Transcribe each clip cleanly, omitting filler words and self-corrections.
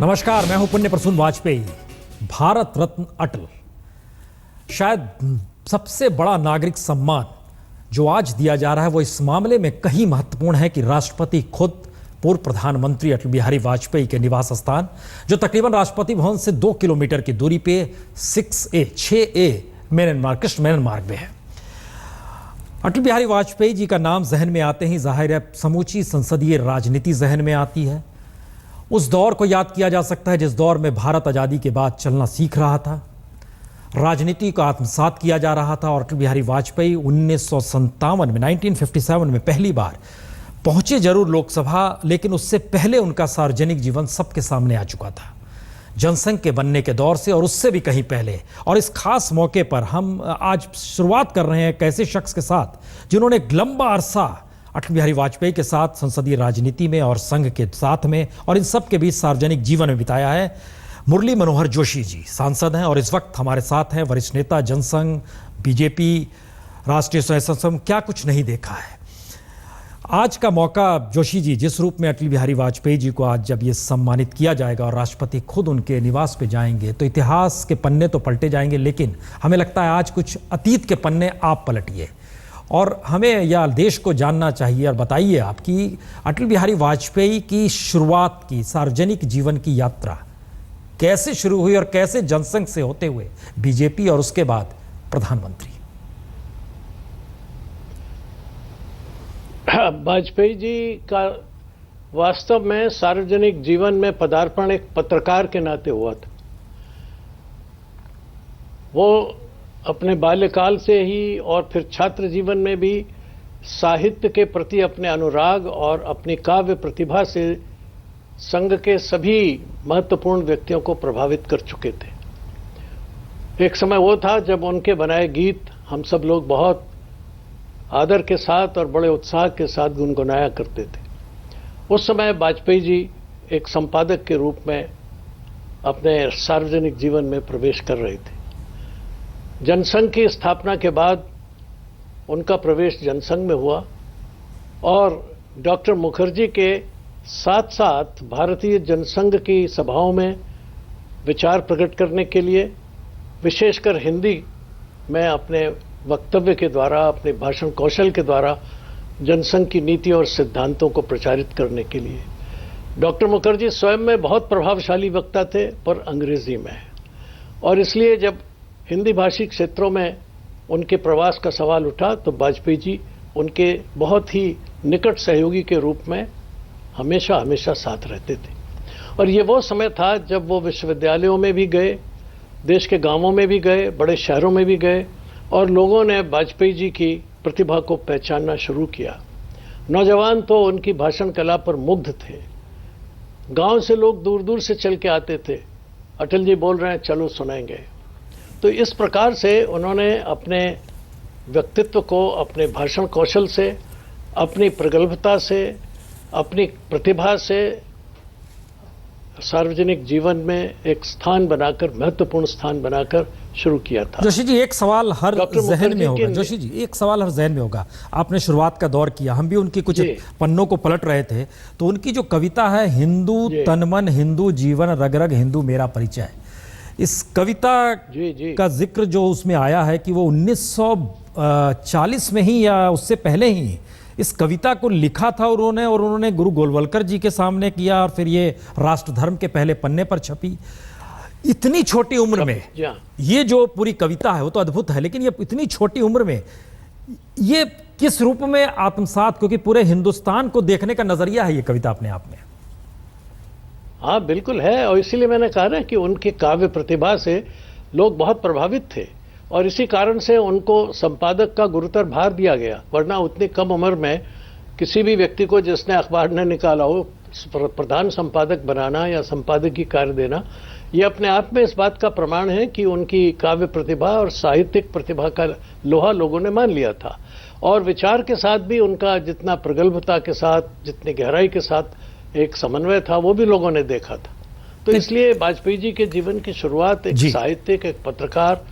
नमस्कार, मैं हूं पुण्य प्रसून वाजपेयी। भारत रत्न अटल, शायद सबसे बड़ा नागरिक सम्मान जो आज दिया जा रहा है वो इस मामले में कहीं महत्वपूर्ण है कि राष्ट्रपति खुद पूर्व प्रधानमंत्री अटल बिहारी वाजपेयी के निवास स्थान, जो तकरीबन राष्ट्रपति भवन से 2 किलोमीटर की दूरी पे 6A मेनन मार्ग, कृष्ण मेनन मार्ग में है। अटल बिहारी वाजपेयी जी का नाम जहन में आते ही जाहिर है समूची संसदीय राजनीति जहन में आती है। उस दौर को याद किया जा सकता है जिस दौर में भारत आज़ादी के बाद चलना सीख रहा था, राजनीति को आत्मसात किया जा रहा था। और अटल बिहारी वाजपेयी 1957 में पहली बार पहुंचे जरूर लोकसभा, लेकिन उससे पहले उनका सार्वजनिक जीवन सबके सामने आ चुका था, जनसंघ के बनने के दौर से और उससे भी कहीं पहले। और इस खास मौके पर हम आज शुरुआत कर रहे हैं एक ऐसे शख्स के साथ जिन्होंने एक लंबा अरसा अटल बिहारी वाजपेयी के साथ संसदीय राजनीति में और संघ के साथ में और इन सब के बीच सार्वजनिक जीवन में बिताया है। मुरली मनोहर जोशी जी सांसद हैं और इस वक्त हमारे साथ हैं वरिष्ठ नेता, जनसंघ, बीजेपी, राष्ट्रीय स्वयं संघ, क्या कुछ नहीं देखा है। आज का मौका जोशी जी, जिस रूप में अटल बिहारी वाजपेयी जी को आज जब ये सम्मानित किया जाएगा और राष्ट्रपति खुद उनके निवास पे जाएंगे तो इतिहास के पन्ने तो पलटे जाएंगे, लेकिन हमें लगता है आज कुछ अतीत के पन्ने आप पलटिए और हमें या देश को जानना चाहिए और बताइए आप कि अटल बिहारी वाजपेयी की शुरुआत की सार्वजनिक जीवन की यात्रा कैसे शुरू हुई और कैसे जनसंघ से होते हुए बीजेपी और उसके बाद प्रधानमंत्री। वाजपेयी जी का वास्तव में सार्वजनिक जीवन में पदार्पण एक पत्रकार के नाते हुआ था। वो अपने बाल्यकाल से ही और फिर छात्र जीवन में भी साहित्य के प्रति अपने अनुराग और अपनी काव्य प्रतिभा से संघ के सभी महत्वपूर्ण व्यक्तियों को प्रभावित कर चुके थे। एक समय वो था जब उनके बनाए गीत हम सब लोग बहुत आदर के साथ और बड़े उत्साह के साथ गुनगुनाया करते थे। उस समय वाजपेयी जी एक संपादक के रूप में अपने सार्वजनिक जीवन में प्रवेश कर रहे थे। जनसंघ की स्थापना के बाद उनका प्रवेश जनसंघ में हुआ और डॉक्टर मुखर्जी के साथ साथ भारतीय जनसंघ की सभाओं में विचार प्रकट करने के लिए, विशेषकर हिंदी में अपने वक्तव्य के द्वारा, अपने भाषण कौशल के द्वारा जनसंघ की नीति और सिद्धांतों को प्रचारित करने के लिए। डॉक्टर मुखर्जी स्वयं में बहुत प्रभावशाली वक्ता थे पर अंग्रेजी में, और इसलिए जब हिंदी भाषी क्षेत्रों में उनके प्रवास का सवाल उठा तो वाजपेयी जी उनके बहुत ही निकट सहयोगी के रूप में हमेशा हमेशा साथ रहते थे। और ये वो समय था जब वो विश्वविद्यालयों में भी गए, देश के गांवों में भी गए, बड़े शहरों में भी गए और लोगों ने वाजपेयी जी की प्रतिभा को पहचानना शुरू किया। नौजवान तो उनकी भाषण कला पर मुग्ध थे। गांव से लोग दूर दूर से चल के आते थे, अटल जी बोल रहे हैं चलो सुनेंगे। तो इस प्रकार से उन्होंने अपने व्यक्तित्व को अपने भाषण कौशल से, अपनी प्रगल्भता से, अपनी प्रतिभा से सार्वजनिक जीवन में एक स्थान बनाकर, महत्वपूर्ण स्थान बनाकर शुरू किया था। जोशी जी, एक सवाल हर जहन में होगा। जोशी जी, एक सवाल हर जहन में होगा। आपने शुरुआत का दौर किया, हम भी उनकी कुछ पन्नों को पलट रहे थे, तो उनकी जो कविता है हिंदू तन मन, हिंदू जीवन, रग रग हिंदू मेरा परिचय, इस कविता का जिक्र जो उसमें आया है कि वो 1940 में ही या उससे पहले ही इस कविता को लिखा था उन्होंने गुरु गोलवलकर जी के सामने किया और फिर ये राष्ट्र धर्म के पहले पन्ने पर छपी। इतनी छोटी उम्र में ये जो पूरी कविता है वो तो अद्भुत है, लेकिन ये इतनी छोटी उम्र में ये किस रूप में आत्मसात, क्योंकि पूरे हिंदुस्तान को देखने का नजरिया है ये कविता अपने आप में। हाँ बिल्कुल है, और इसीलिए मैंने कहा ना कि उनकी काव्य प्रतिभा से लोग बहुत प्रभावित थे और इसी कारण से उनको संपादक का गुरुतर भार दिया गया। वरना उतनी कम उम्र में किसी भी व्यक्ति को जिसने अखबार न निकाला हो प्रधान संपादक बनाना या संपादकीय कार्य देना, ये अपने आप में इस बात का प्रमाण है कि उनकी काव्य प्रतिभा और साहित्यिक प्रतिभा का लोहा लोगों ने मान लिया था। और विचार के साथ भी उनका जितना प्रगल्भता के साथ, जितनी गहराई के साथ एक समन्वय था, वो भी लोगों ने देखा था। तो इसलिए वाजपेयी जी के जीवन की शुरुआत एक साहित्यिक, एक पत्रकार,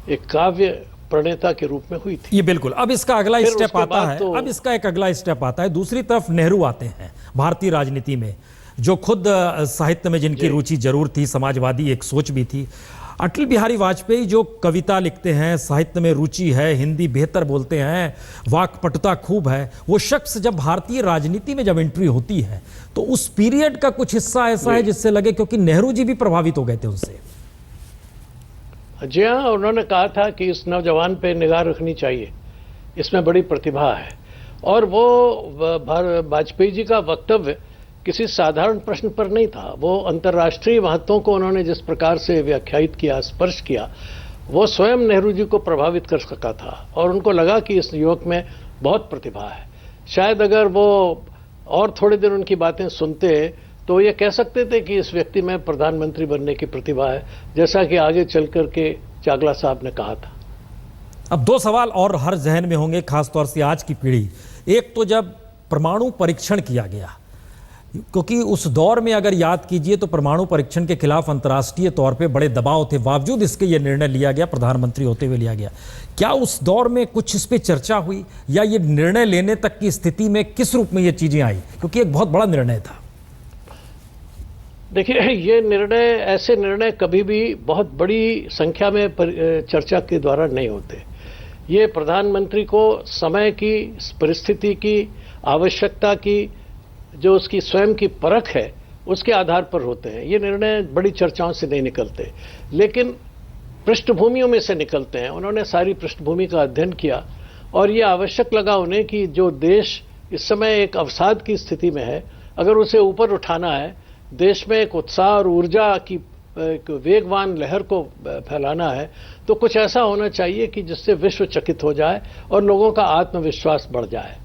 एक काव्य प्रणेता के रूप में हुई थी। ये बिल्कुल। अब इसका अगला स्टेप आता है, अब इसका एक अगला स्टेप आता है, दूसरी तरफ नेहरू आते हैं भारतीय राजनीति में। जो खुद साहित्य में जिनकी रुचि जरूर थी, समाजवादी एक सोच भी थी। अटल बिहारी वाजपेयी जो कविता लिखते हैं, साहित्य में रुचि है, हिंदी बेहतर बोलते हैं, वाक्पटुता खूब है, वो शख्स जब भारतीय राजनीति में जब एंट्री होती है तो उस पीरियड का कुछ हिस्सा ऐसा है जिससे लगे, क्योंकि नेहरू जी भी प्रभावित हो गए थे उनसे। जी हाँ, उन्होंने कहा था कि इस नौजवान पे निगाह रखनी चाहिए, इसमें बड़ी प्रतिभा है। और वो वाजपेयी जी का वक्तव्य किसी साधारण प्रश्न पर नहीं था, वो अंतर्राष्ट्रीय महत्वों को उन्होंने जिस प्रकार से व्याख्यायित किया, स्पर्श किया, वो स्वयं नेहरू जी को प्रभावित कर सका था। और उनको लगा कि इस युवक में बहुत प्रतिभा है। शायद अगर वो और थोड़े दिन उनकी बातें सुनते तो ये कह सकते थे कि इस व्यक्ति में प्रधानमंत्री बनने की प्रतिभा है, जैसा कि आगे चल कर के चावला साहब ने कहा था। अब दो सवाल और हर जहन में होंगे, खासतौर से आज की पीढ़ी। एक तो जब परमाणु परीक्षण किया गया, क्योंकि उस दौर में अगर याद कीजिए तो परमाणु परीक्षण के खिलाफ अंतर्राष्ट्रीय तौर पे बड़े दबाव थे, बावजूद इसके ये निर्णय लिया गया, प्रधानमंत्री होते हुए लिया गया। क्या उस दौर में कुछ इस पे चर्चा हुई, या ये निर्णय लेने तक की स्थिति में किस रूप में ये चीजें आई, क्योंकि एक बहुत बड़ा निर्णय था? देखिए, ये निर्णय, ऐसे निर्णय कभी भी बहुत बड़ी संख्या में चर्चा के द्वारा नहीं होते। ये प्रधानमंत्री को समय की, परिस्थिति की, आवश्यकता की, जो उसकी स्वयं की परख है, उसके आधार पर होते हैं। ये निर्णय बड़ी चर्चाओं से नहीं निकलते, लेकिन पृष्ठभूमियों में से निकलते हैं। उन्होंने सारी पृष्ठभूमि का अध्ययन किया और ये आवश्यक लगा उन्हें कि जो देश इस समय एक अवसाद की स्थिति में है, अगर उसे ऊपर उठाना है, देश में एक उत्साह और ऊर्जा की एक वेगवान लहर को फैलाना है, तो कुछ ऐसा होना चाहिए कि जिससे विश्व चकित हो जाए और लोगों का आत्मविश्वास बढ़ जाए।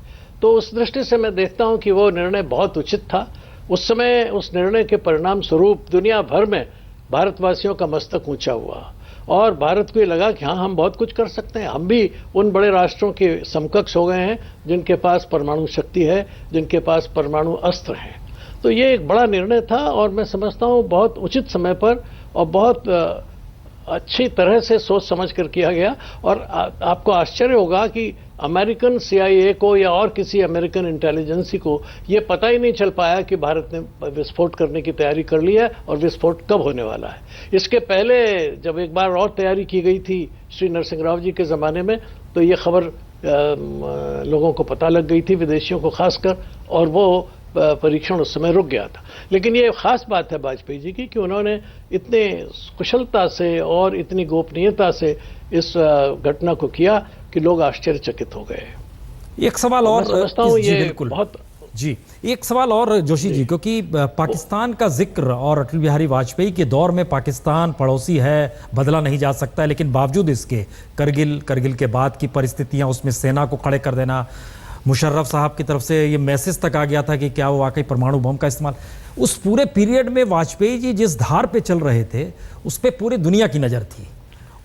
तो उस दृष्टि से मैं देखता हूं कि वो निर्णय बहुत उचित था। उस समय उस निर्णय के परिणाम स्वरूप दुनिया भर में भारतवासियों का मस्तक ऊंचा हुआ और भारत को ये लगा कि हाँ, हम बहुत कुछ कर सकते हैं। हम भी उन बड़े राष्ट्रों के समकक्ष हो गए हैं जिनके पास परमाणु शक्ति है, जिनके पास परमाणु अस्त्र हैं। तो ये एक बड़ा निर्णय था और मैं समझता हूँ बहुत उचित समय पर और बहुत अच्छी तरह से सोच समझ कर किया गया। और आपको आश्चर्य होगा कि अमेरिकन CIA को या और किसी अमेरिकन इंटेलिजेंसी को ये पता ही नहीं चल पाया कि भारत ने विस्फोट करने की तैयारी कर ली है और विस्फोट कब होने वाला है। इसके पहले जब एक बार और तैयारी की गई थी श्री नरसिंह राव जी के ज़माने में, तो ये खबर लोगों को पता लग गई थी, विदेशियों को खासकर, और वो परीक्षण उस समय रुक गया था। लेकिन ये खास बात है वाजपेयी जी की कि उन्होंने इतने कुशलता से और इतनी गोपनीयता से इस घटना को किया कि लोग आश्चर्यचकित हो गए। एक सवाल और समझता हूँ ये बहुत जी, एक सवाल और जोशी जी, क्योंकि पाकिस्तान का जिक्र और अटल बिहारी वाजपेयी के दौर में पाकिस्तान पड़ोसी है, बदला नहीं जा सकता है, लेकिन बावजूद इसके करगिल के बाद की परिस्थितियां, उसमें सेना को खड़े कर देना, मुशर्रफ साहब की तरफ से ये मैसेज तक आ गया था कि क्या वो वाकई परमाणु बम का इस्तेमाल, उस पूरे पीरियड में वाजपेयी जी जिस धार पे चल रहे थे उस पे पूरी दुनिया की नज़र थी।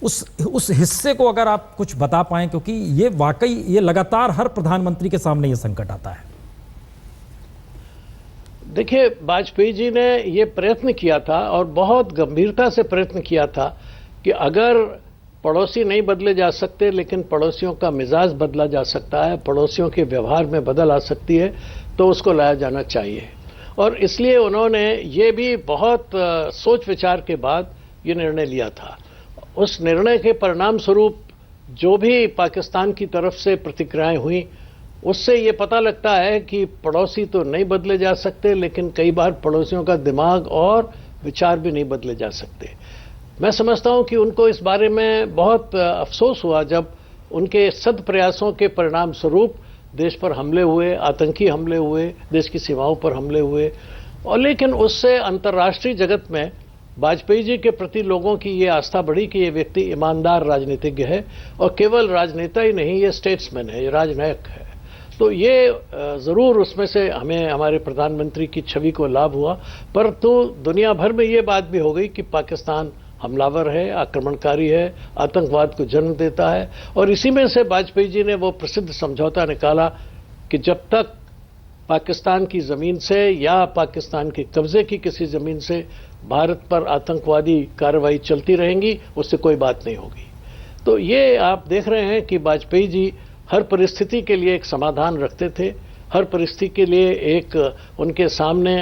उस हिस्से को अगर आप कुछ बता पाएं, क्योंकि ये वाकई ये लगातार हर प्रधानमंत्री के सामने ये संकट आता है। देखिए, वाजपेयी जी ने ये प्रयत्न किया था और बहुत गंभीरता से प्रयत्न किया था कि अगर पड़ोसी नहीं बदले जा सकते, लेकिन पड़ोसियों का मिजाज बदला जा सकता है, पड़ोसियों के व्यवहार में बदल आ सकती है, तो उसको लाया जाना चाहिए। और इसलिए उन्होंने ये भी बहुत सोच विचार के बाद ये निर्णय लिया था। उस निर्णय के परिणाम स्वरूप जो भी पाकिस्तान की तरफ से प्रतिक्रियाएं हुई, उससे ये पता लगता है कि पड़ोसी तो नहीं बदले जा सकते, लेकिन कई बार पड़ोसियों का दिमाग और विचार भी नहीं बदले जा सकते। मैं समझता हूं कि उनको इस बारे में बहुत अफसोस हुआ जब उनके सद प्रयासों के परिणाम स्वरूप देश पर हमले हुए, आतंकी हमले हुए, देश की सीमाओं पर हमले हुए। और लेकिन उससे अंतर्राष्ट्रीय जगत में वाजपेयी जी के प्रति लोगों की ये आस्था बढ़ी कि ये व्यक्ति ईमानदार राजनीतिज्ञ है और केवल राजनेता ही नहीं, ये स्टेट्समैन है, ये राजनायक है। तो ये ज़रूर उसमें से हमें हमारे प्रधानमंत्री की छवि को लाभ हुआ। परंतु दुनिया भर में ये बात भी हो गई कि पाकिस्तान हमलावर है, आक्रमणकारी है, आतंकवाद को जन्म देता है। और इसी में से वाजपेयी जी ने वो प्रसिद्ध समझौता निकाला कि जब तक पाकिस्तान की ज़मीन से या पाकिस्तान के कब्जे की किसी ज़मीन से भारत पर आतंकवादी कार्रवाई चलती रहेंगी, उससे कोई बात नहीं होगी। तो ये आप देख रहे हैं कि वाजपेयी जी हर परिस्थिति के लिए एक समाधान रखते थे, हर परिस्थिति के लिए एक उनके सामने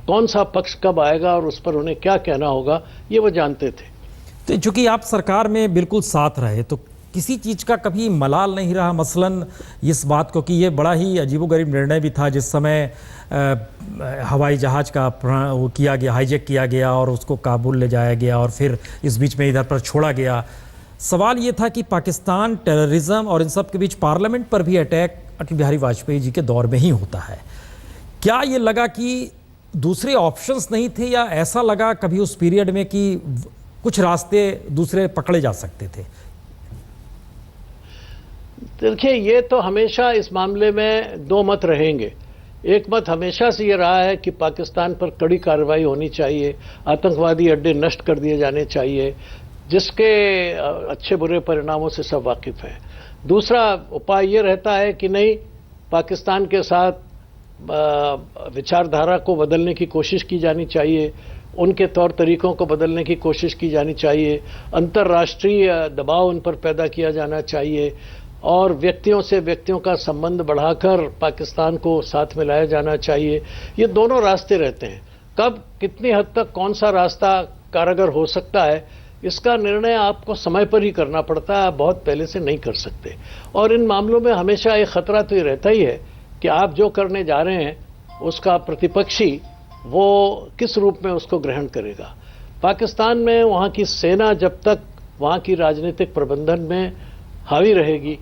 कौन सा पक्ष कब आएगा और उस पर उन्हें क्या कहना होगा, ये वो जानते थे। तो चूंकि आप सरकार में बिल्कुल साथ रहे तो किसी चीज का कभी मलाल नहीं रहा, मसलन इस बात को कि ये बड़ा ही अजीबोगरीब निर्णय भी था जिस समय हवाई जहाज का वो किया गया, हाईजैक किया गया और उसको काबुल ले जाया गया और फिर इस बीच में इधर पर छोड़ा गया। सवाल ये था कि पाकिस्तान टेररिज्म और इन सब के बीच पार्लियामेंट पर भी अटैक अटल बिहारी वाजपेयी जी के दौर में ही होता है। क्या ये लगा कि दूसरे ऑप्शंस नहीं थे, या ऐसा लगा कभी उस पीरियड में कि कुछ रास्ते दूसरे पकड़े जा सकते थे? देखिए, ये तो हमेशा इस मामले में दो मत रहेंगे। एक मत हमेशा से ये रहा है कि पाकिस्तान पर कड़ी कार्रवाई होनी चाहिए, आतंकवादी अड्डे नष्ट कर दिए जाने चाहिए, जिसके अच्छे बुरे परिणामों से सब वाकिफ हैं। दूसरा उपाय ये रहता है कि नहीं, पाकिस्तान के साथ विचारधारा को बदलने की कोशिश की जानी चाहिए, उनके तौर तरीकों को बदलने की कोशिश की जानी चाहिए, अंतर्राष्ट्रीय दबाव उन पर पैदा किया जाना चाहिए और व्यक्तियों से व्यक्तियों का संबंध बढ़ाकर पाकिस्तान को साथ में लाया जाना चाहिए। ये दोनों रास्ते रहते हैं। कब कितनी हद तक कौन सा रास्ता कारगर हो सकता है, इसका निर्णय आपको समय पर ही करना पड़ता है, आप बहुत पहले से नहीं कर सकते। और इन मामलों में हमेशा एक खतरा तो ये रहता ही है कि आप जो करने जा रहे हैं उसका प्रतिपक्षी वो किस रूप में उसको ग्रहण करेगा। पाकिस्तान में वहाँ की सेना जब तक वहाँ की राजनीतिक प्रबंधन में हावी रहेगी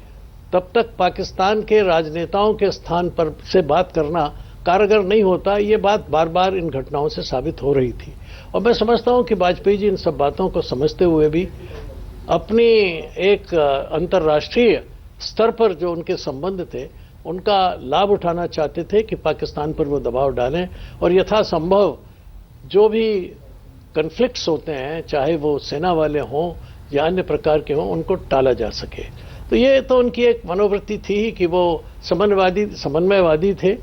तब तक पाकिस्तान के राजनेताओं के स्थान पर से बात करना कारगर नहीं होता। ये बात बार बार इन घटनाओं से साबित हो रही थी और मैं समझता हूँ कि वाजपेयी जी इन सब बातों को समझते हुए भी अपनी एक अंतर्राष्ट्रीय स्तर पर जो उनके संबंध थे उनका लाभ उठाना चाहते थे कि पाकिस्तान पर वो दबाव डालें और यथासंभव जो भी कन्फ्लिक्ट्स होते हैं, चाहे वो सेना वाले हों या अन्य प्रकार के हों, उनको टाला जा सके। तो ये तो उनकी एक मनोवृत्ति थी ही कि वो समन्वयवादी थे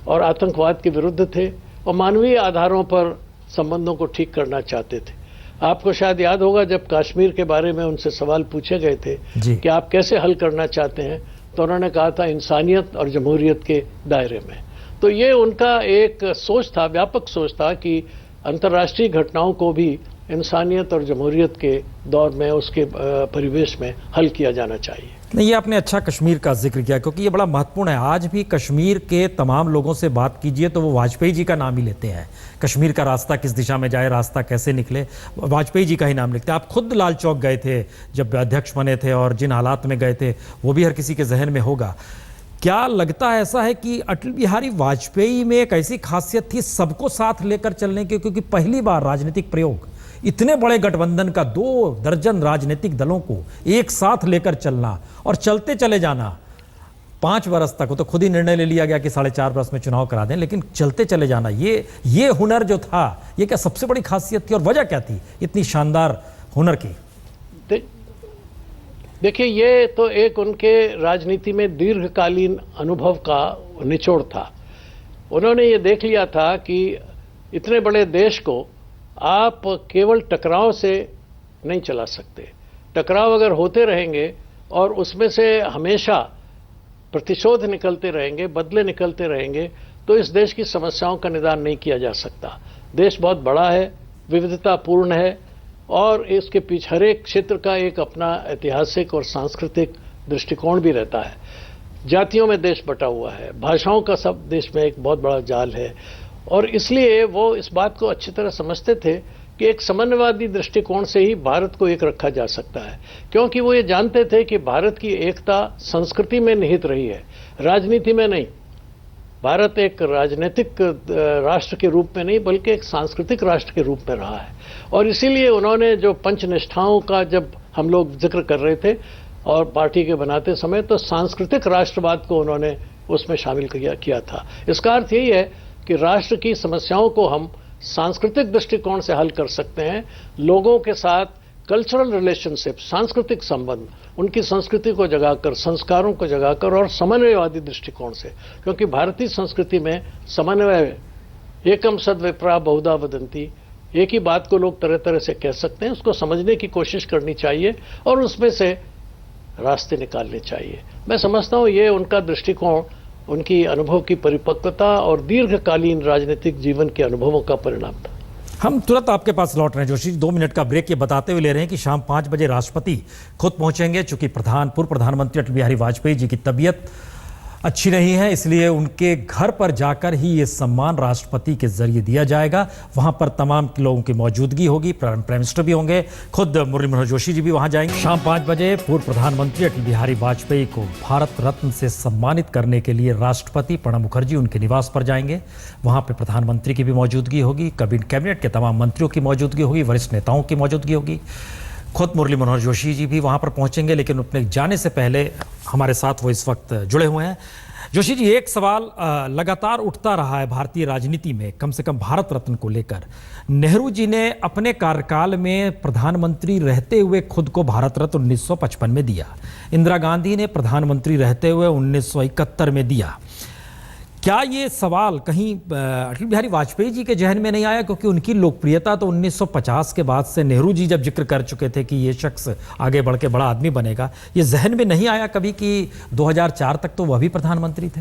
और आतंकवाद के विरुद्ध थे और मानवीय आधारों पर संबंधों को ठीक करना चाहते थे। आपको शायद याद होगा जब कश्मीर के बारे में उनसे सवाल पूछे गए थे कि आप कैसे हल करना चाहते हैं, तो उन्होंने कहा था इंसानियत और जमहूरियत के दायरे में। तो ये उनका एक सोच था, व्यापक सोच था कि अंतर्राष्ट्रीय घटनाओं को भी इंसानियत और जमहूरियत के दौर में, उसके परिवेश में हल किया जाना चाहिए। नहीं, ये आपने अच्छा कश्मीर का जिक्र किया क्योंकि ये बड़ा महत्वपूर्ण है। आज भी कश्मीर के तमाम लोगों से बात कीजिए तो वो वाजपेयी जी का नाम ही लेते हैं। कश्मीर का रास्ता किस दिशा में जाए, रास्ता कैसे निकले, वाजपेयी जी का ही नाम लिखते हैं। आप खुद लाल चौक गए थे जब अध्यक्ष बने थे और जिन हालात में गए थे वो भी हर किसी के जहन में होगा। क्या लगता है ऐसा है कि अटल बिहारी वाजपेयी में एक ऐसी खासियत थी सबको साथ लेकर चलने की, क्योंकि पहली बार राजनीतिक प्रयोग इतने बड़े गठबंधन का 2 दर्जन राजनीतिक दलों को एक साथ लेकर चलना और चलते चले जाना 5 वर्ष तक, वो तो खुद ही निर्णय ले लिया गया कि 4.5 वर्ष में चुनाव करा दें, लेकिन चलते चले जाना, ये हुनर जो था, ये क्या सबसे बड़ी खासियत थी और वजह क्या थी इतनी शानदार हुनर की? देखिए, ये तो एक उनके राजनीति में दीर्घकालीन अनुभव का निचोड़ था। उन्होंने ये देख लिया था कि इतने बड़े देश को आप केवल टकराव से नहीं चला सकते। टकराव अगर होते रहेंगे और उसमें से हमेशा प्रतिशोध निकलते रहेंगे, बदले निकलते रहेंगे, तो इस देश की समस्याओं का निदान नहीं किया जा सकता। देश बहुत बड़ा है, विविधतापूर्ण है और इसके पीछे हर एक क्षेत्र का एक अपना ऐतिहासिक और सांस्कृतिक दृष्टिकोण भी रहता है। जातियों में देश बटा हुआ है, भाषाओं का सब देश में एक बहुत बड़ा जाल है और इसलिए वो इस बात को अच्छी तरह समझते थे कि एक समन्वयवादी दृष्टिकोण से ही भारत को एक रखा जा सकता है, क्योंकि वो ये जानते थे कि भारत की एकता संस्कृति में निहित रही है, राजनीति में नहीं। भारत एक राजनीतिक राष्ट्र के रूप में नहीं बल्कि एक सांस्कृतिक राष्ट्र के रूप में रहा है और इसीलिए उन्होंने जो पंचनिष्ठाओं का जब हम लोग जिक्र कर रहे थे और पार्टी के बनाते समय, तो सांस्कृतिक राष्ट्रवाद को उन्होंने उसमें शामिल किया था। इसका अर्थ यही है कि राष्ट्र की समस्याओं को हम सांस्कृतिक दृष्टिकोण से हल कर सकते हैं। लोगों के साथ कल्चरल रिलेशनशिप, सांस्कृतिक संबंध, उनकी संस्कृति को जगाकर, संस्कारों को जगाकर और समन्वयवादी दृष्टिकोण से, क्योंकि भारतीय संस्कृति में समन्वय, एकम सद विप्रा बहुधा वदंती, एक ही बात को लोग तरह तरह से कह सकते हैं, उसको समझने की कोशिश करनी चाहिए और उसमें से रास्ते निकालने चाहिए। मैं समझता हूँ ये उनका दृष्टिकोण उनकी अनुभव की परिपक्वता और दीर्घकालीन राजनीतिक जीवन के अनुभवों का परिणाम था। हम तुरंत आपके पास लौट रहे हैं जोशी जी, 2 मिनट का ब्रेक ये बताते हुए ले रहे हैं कि शाम 5 बजे राष्ट्रपति खुद पहुंचेंगे। चूंकि पूर्व प्रधानमंत्री अटल बिहारी वाजपेयी जी की तबीयत अच्छी नहीं है, इसलिए उनके घर पर जाकर ही ये सम्मान राष्ट्रपति के जरिए दिया जाएगा। वहां पर तमाम लोगों की मौजूदगी होगी, प्राइम मिनिस्टर भी होंगे, खुद मुरली मनोहर जोशी जी भी वहां जाएंगे। शाम 5 बजे पूर्व प्रधानमंत्री अटल बिहारी वाजपेयी को भारत रत्न से सम्मानित करने के लिए राष्ट्रपति प्रणब मुखर्जी उनके निवास पर जाएंगे। वहां पर प्रधानमंत्री की भी मौजूदगी होगी, कैबिनेट के तमाम मंत्रियों की मौजूदगी होगी, वरिष्ठ नेताओं की मौजूदगी होगी, खुद मुरली मनोहर जोशी जी भी वहां पर पहुंचेंगे। लेकिन अपने जाने से पहले हमारे साथ वो इस वक्त जुड़े हुए हैं। जोशी जी, एक सवाल लगातार उठता रहा है भारतीय राजनीति में, कम से कम भारत रत्न को लेकर। नेहरू जी ने अपने कार्यकाल में प्रधानमंत्री रहते हुए खुद को भारत रत्न 1955 में दिया, इंदिरा गांधी ने प्रधानमंत्री रहते हुए 1971 में दिया। क्या ये सवाल कहीं अटल बिहारी वाजपेयी जी के जहन में नहीं आया, क्योंकि उनकी लोकप्रियता तो 1950 के बाद से नेहरू जी जब जिक्र कर चुके थे कि ये शख्स आगे बढ़ के बड़ा आदमी बनेगा, ये जहन में नहीं आया कभी कि 2004 तक तो वह भी प्रधानमंत्री थे?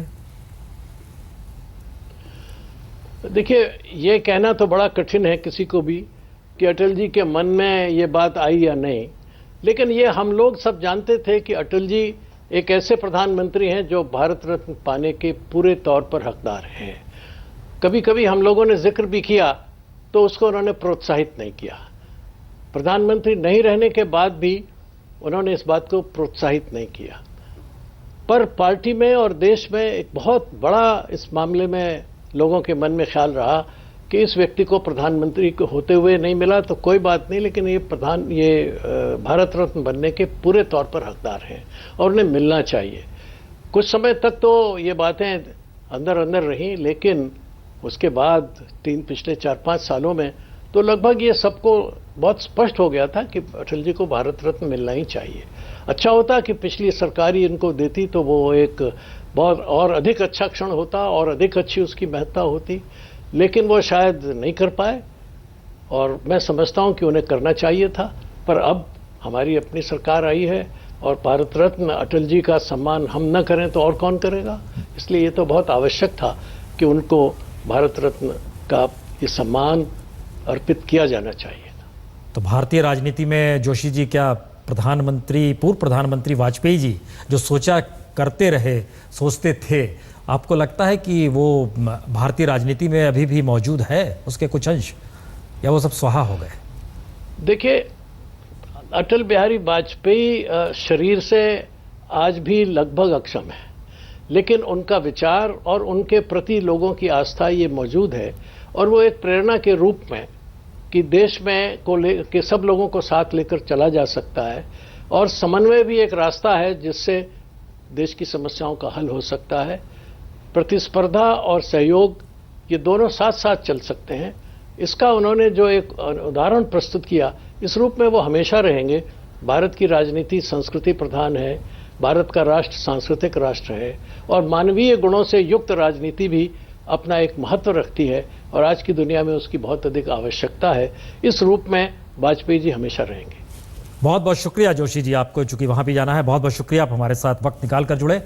देखिए, ये कहना तो बड़ा कठिन है किसी को भी कि अटल जी के मन में ये बात आई या नहीं, लेकिन ये हम लोग सब जानते थे कि अटल जी एक ऐसे प्रधानमंत्री हैं जो भारत रत्न पाने के पूरे तौर पर हकदार हैं। कभी कभी हम लोगों ने जिक्र भी किया तो उसको उन्होंने प्रोत्साहित नहीं किया। प्रधानमंत्री नहीं रहने के बाद भी उन्होंने इस बात को प्रोत्साहित नहीं किया। पर पार्टी में और देश में एक बहुत बड़ा इस मामले में लोगों के मन में ख्याल रहा कि इस व्यक्ति को प्रधानमंत्री को होते हुए नहीं मिला तो कोई बात नहीं, लेकिन ये भारत रत्न बनने के पूरे तौर पर हकदार हैं और उन्हें मिलना चाहिए। कुछ समय तक तो ये बातें अंदर अंदर रहीं, लेकिन उसके बाद पिछले 4-5 सालों में तो लगभग ये सबको बहुत स्पष्ट हो गया था कि अटल जी को भारत रत्न मिलना ही चाहिए। अच्छा होता कि पिछली सरकार ही इनको देती तो वो एक बहुत और अधिक अच्छा क्षण होता और अधिक अच्छी उसकी महत्ता होती, लेकिन वो शायद नहीं कर पाए और मैं समझता हूं कि उन्हें करना चाहिए था। पर अब हमारी अपनी सरकार आई है और भारत रत्न अटल जी का सम्मान हम न करें तो और कौन करेगा, इसलिए ये तो बहुत आवश्यक था कि उनको भारत रत्न का ये सम्मान अर्पित किया जाना चाहिए था। तो भारतीय राजनीति में जोशी जी, क्या पूर्व प्रधानमंत्री वाजपेयी जी जो सोचा करते रहे, सोचते थे, आपको लगता है कि वो भारतीय राजनीति में अभी भी मौजूद है उसके कुछ अंश, या वो सब स्वाहा हो गए? देखिए, अटल बिहारी वाजपेयी शरीर से आज भी लगभग अक्षम है, लेकिन उनका विचार और उनके प्रति लोगों की आस्था ये मौजूद है और वो एक प्रेरणा के रूप में कि देश में के सब लोगों को साथ लेकर चला जा सकता है और समन्वय भी एक रास्ता है जिससे देश की समस्याओं का हल हो सकता है। प्रतिस्पर्धा और सहयोग ये दोनों साथ साथ चल सकते हैं, इसका उन्होंने जो एक उदाहरण प्रस्तुत किया, इस रूप में वो हमेशा रहेंगे। भारत की राजनीति संस्कृति प्रधान है, भारत का राष्ट्र सांस्कृतिक राष्ट्र है और मानवीय गुणों से युक्त राजनीति भी अपना एक महत्व रखती है और आज की दुनिया में उसकी बहुत अधिक आवश्यकता है। इस रूप में वाजपेयी जी हमेशा रहेंगे। बहुत बहुत शुक्रिया जोशी जी, आपको चूंकि वहां भी जाना है, बहुत बहुत शुक्रिया, आप हमारे साथ वक्त निकाल कर जुड़े।